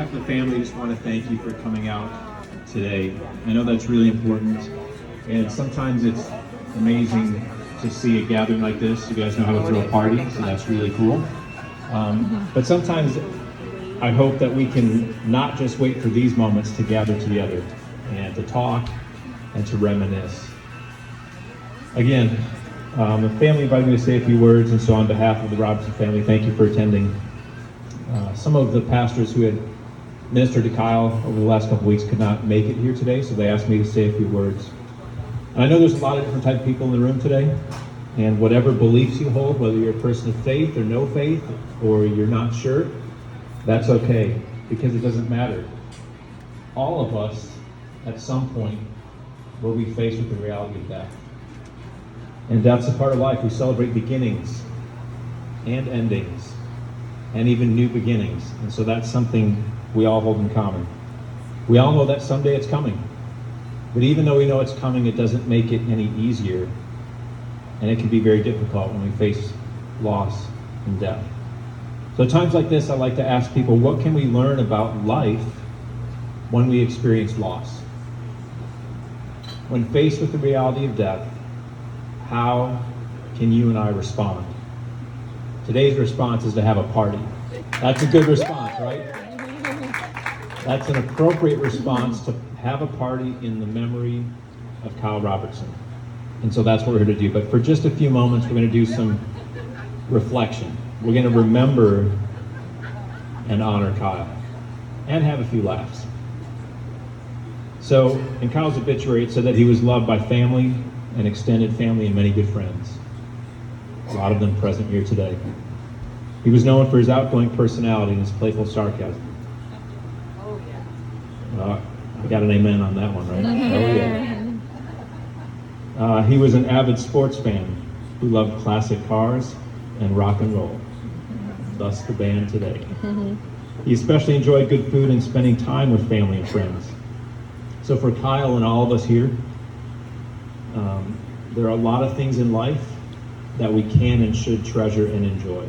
behalf of the family, I just want to thank you for coming out today. I know that's really important, and sometimes it's amazing to see a gathering like this. You guys know how to throw a party, so that's really cool. But sometimes I hope that we can not just wait for these moments to gather together and to talk and to reminisce. Again, the family invited me to say a few words, and so on behalf of the Robertson family, thank you for attending. Some of the pastors who had ministered to Kyle over the last couple weeks could not make it here today, so they asked me to say a few words. And I know there's a lot of different type of people in the room today, and whatever beliefs you hold, whether you're a person of faith or no faith, or you're not sure, that's okay, because it doesn't matter. All of us, at some point, will be faced with the reality of death. And death's a part of life. We celebrate beginnings and endings, and even new beginnings. And so that's something we all hold in common. We all know that someday it's coming. But even though we know it's coming, it doesn't make it any easier. And it can be very difficult when we face loss and death. So at times like this, I like to ask people, what can we learn about life when we experience loss? When faced with the reality of death, how can you and I respond? Today's response is to have a party. That's a good response, right? That's an appropriate response, to have a party in the memory of Kyle Robertson. And so that's what we're here to do. But for just a few moments, we're going to do some reflection. We're going to remember and honor Kyle and have a few laughs. So in Kyle's obituary, it said that he was loved by family and extended family and many good friends. A lot of them present here today. He was known for his outgoing personality and his playful sarcasm. Oh, yeah. I got an amen on that one, right? Oh, yeah. He was an avid sports fan who loved classic cars and rock and roll. Thus the band today. He especially enjoyed good food and spending time with family and friends. So for Kyle and all of us here, there are a lot of things in life that we can and should treasure and enjoy.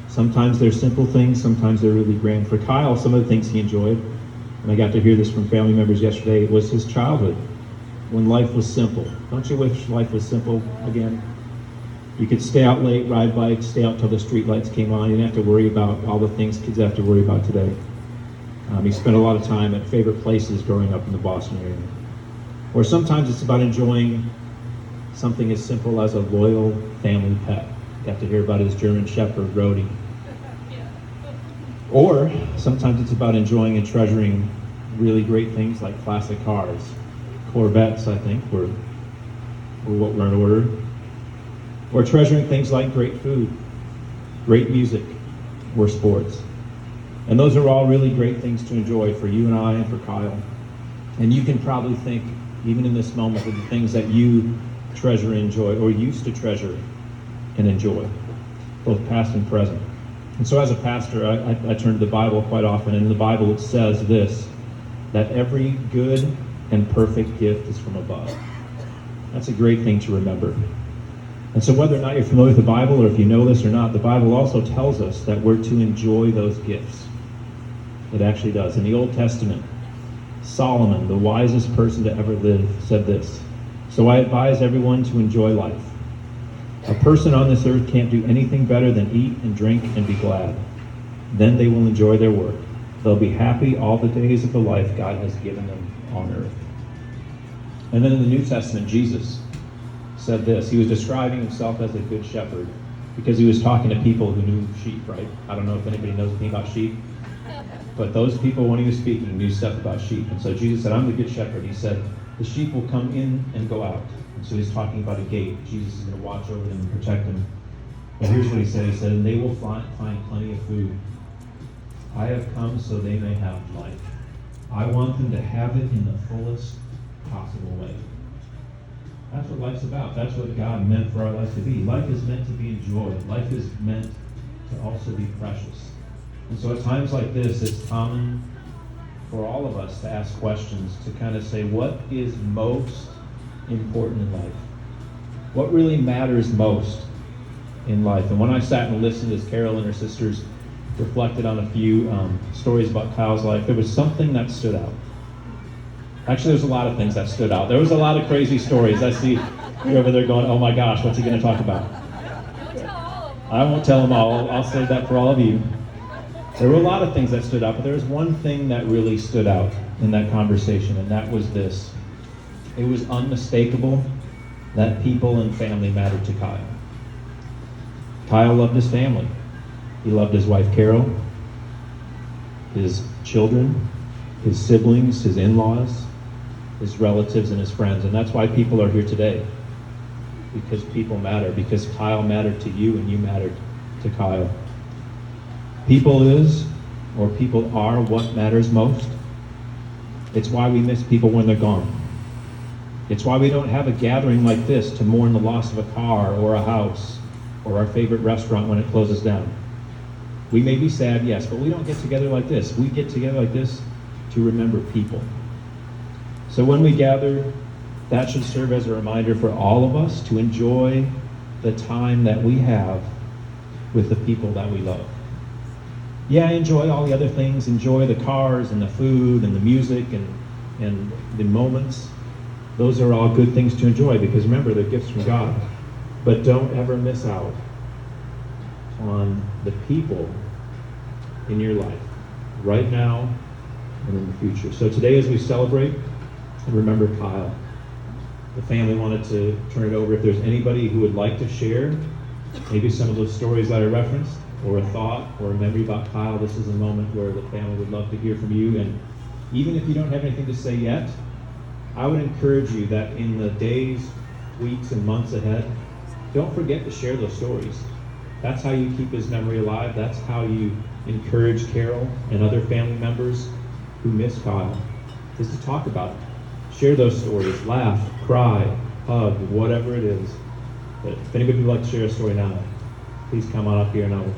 Sometimes they're simple things, sometimes they're really grand. For Kyle, some of the things he enjoyed, and I got to hear this from family members yesterday, was his childhood, when life was simple. Don't you wish life was simple again? You could stay out late, ride bikes, stay out till the street lights came on. You didn't have to worry about all the things kids have to worry about today. He spent a lot of time at favorite places growing up in the Boston area. Or sometimes it's about enjoying something as simple as a loyal family pet. Got to hear about his German Shepherd, Rhodey. Or sometimes it's about enjoying and treasuring really great things like classic cars. Corvettes, I think, were what were in order. Or treasuring things like great food, great music, or sports. And those are all really great things to enjoy for you and I and for Kyle. And you can probably think, even in this moment, of the things that you treasure and enjoy, or used to treasure and enjoy, both past and present. And so as a pastor, I turn to the Bible quite often, and in the Bible it says this, that every good and perfect gift is from above. That's a great thing to remember. And so whether or not you're familiar with the Bible, or if you know this or not, the Bible also tells us that we're to enjoy those gifts. It actually does. In the Old Testament, Solomon, the wisest person to ever live, said this, "So I advise everyone to enjoy life. A person on this earth can't do anything better than eat and drink and be glad. Then they will enjoy their work. They'll be happy all the days of the life God has given them on earth." And then in the New Testament, Jesus said this. He was describing himself as a good shepherd because he was talking to people who knew sheep, right? I don't know if anybody knows anything about sheep, but those people, when he was speaking, knew stuff about sheep. And so Jesus said, "I'm the good shepherd." He said, the sheep will come in and go out. And so he's talking about a gate. Jesus is going to watch over them and protect them. But here's what he said. He said, "And they will find plenty of food. I have come so they may have life. I want them to have it in the fullest possible way." That's what life's about. That's what God meant for our lives to be. Life is meant to be enjoyed. Life is meant to also be precious. And so at times like this, it's common for all of us to ask questions, to kind of say, what is most important in life? What really matters most in life? And when I sat and listened as Carol and her sisters reflected on a few stories about Kyle's life, there was something that stood out. Actually, there's a lot of things that stood out. There was a lot of crazy stories. I see you over there going, oh my gosh, what's he going to talk about? Don't tell all of them. I won't tell them all. I'll save that for all of you. There were a lot of things that stood out, but there was one thing that really stood out in that conversation, and that was this. It was unmistakable that people and family mattered to Kyle. Kyle loved his family. He loved his wife Carol, his children, his siblings, his in-laws, his relatives, and his friends. And that's why people are here today. Because people matter. Because Kyle mattered to you and you mattered to Kyle. People are what matters most. It's why we miss people when they're gone. It's why we don't have a gathering like this to mourn the loss of a car or a house or our favorite restaurant when it closes down. We may be sad, yes, but we don't get together like this. We get together like this to remember people. So when we gather, that should serve as a reminder for all of us to enjoy the time that we have with the people that we love. Yeah, enjoy all the other things, enjoy the cars and the food and the music and the moments. Those are all good things to enjoy because remember, they're gifts from God. But don't ever miss out on the people in your life, right now and in the future. So today as we celebrate and remember Kyle, the family wanted to turn it over if there's anybody who would like to share maybe some of those stories that I referenced, or a thought or a memory about Kyle. This is a moment where the family would love to hear from you. And even if you don't have anything to say yet, I would encourage you that in the days, weeks, and months ahead, don't forget to share those stories. That's how you keep his memory alive. That's how you encourage Carol and other family members who miss Kyle, is to talk about it. Share those stories, laugh, cry, hug, whatever it is. But if anybody would like to share a story now, please come on up here and I will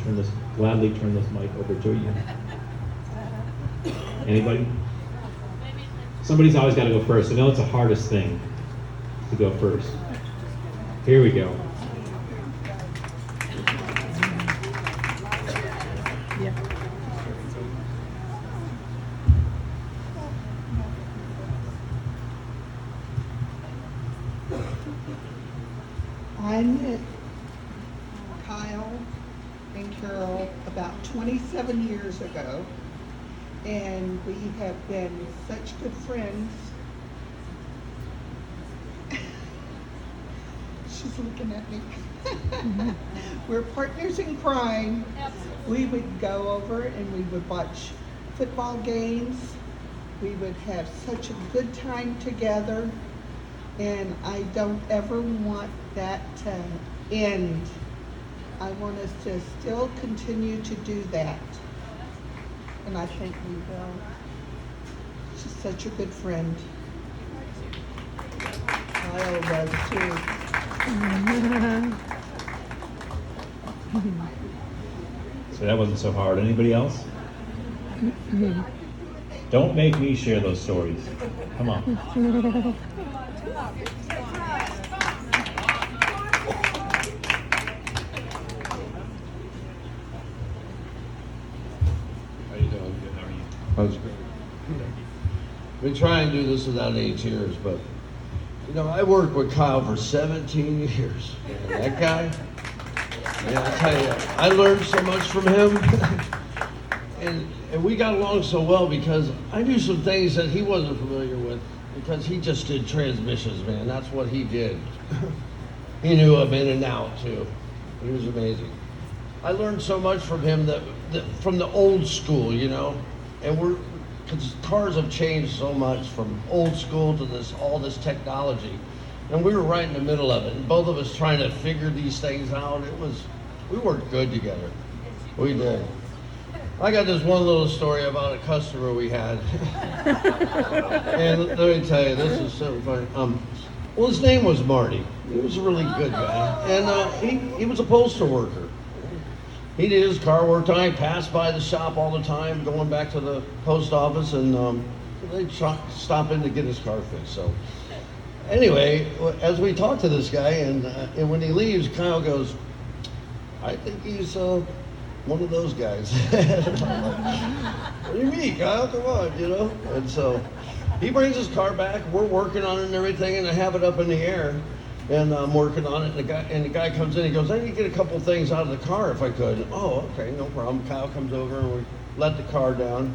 gladly turn this mic over to you. Anybody? Somebody's always got to go first. I know it's the hardest thing to go first. Here we go. I met Kyle and Carol about 27 years ago, and we have been such good friends. She's looking at me. We're partners in crime. We would go over and we would watch football games. We would have such a good time together, and I don't ever want that to end. I want us to still continue to do that, and I think we will. She's such a good friend. Kyle was too. So that wasn't so hard. Anybody else? Don't make me share those stories. Come on. How you doing? Good. How are you? That's good. We try and do this without any tears, but you know, I worked with Kyle for 17 years. And that guy, man, I tell you, I learned so much from him. and we got along so well because I knew some things that he wasn't familiar with because he just did transmissions, man. That's what he did. He knew them in and out too. He was amazing. I learned so much from him that from the old school, you know, and because cars have changed so much from old school to all this technology, and we were right in the middle of it, and both of us trying to figure these things out. We worked good together. We did. I got this one little story about a customer we had, and let me tell you, this is so funny. Well, his name was Marty. He was a really good guy, and he was a postal worker. He did his car work time, passed by the shop all the time, going back to the post office, and they'd stop in to get his car fixed. So anyway, as we talked to this guy, and when he leaves, Kyle goes, I think he's one of those guys. What do you mean, Kyle? Come on, you know? And so he brings his car back. We're working on it and everything, and I have it up in the air. And I'm working on it, and the guy comes in. He goes, "I need to get a couple things out of the car if I could." Oh, okay, no problem. Kyle comes over and we let the car down,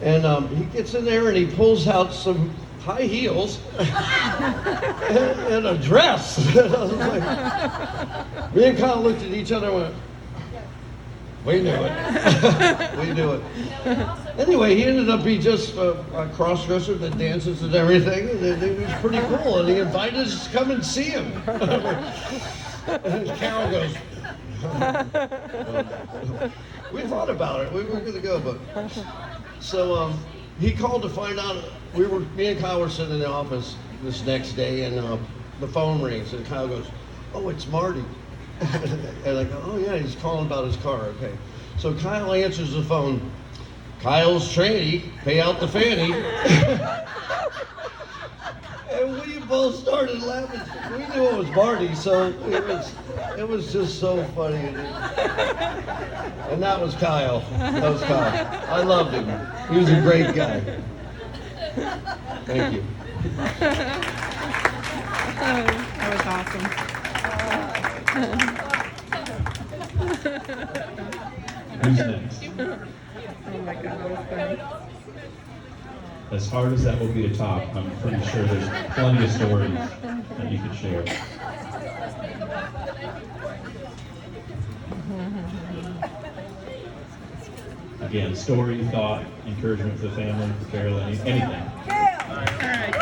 and he gets in there and he pulls out some high heels and a dress. And I was like, me and Kyle looked at each other and went, "We knew it. We knew it." Anyway, he ended up being just a cross-dresser that dances and everything, and it was pretty cool, and he invited us to come and see him. And Carol goes, we thought about it, we were going to go, but, so he called to find out, me and Kyle were sitting in the office this next day, and the phone rings, and Kyle goes, "Oh, it's Marty." And I go, "Oh yeah, he's calling about his car, okay." So Kyle answers the phone. "Kyle's tranny, pay out the fanny." And we both started laughing. We knew it was Marty, so it was just so funny. And that was Kyle. That was Kyle. I loved him. He was a great guy. Thank you. That was awesome. Who's next? Oh my God, that was funny. As hard as that will be to top, I'm pretty sure there's plenty of stories that you could share. Again, story, thought, encouragement for the family, for Carol, anything. All right,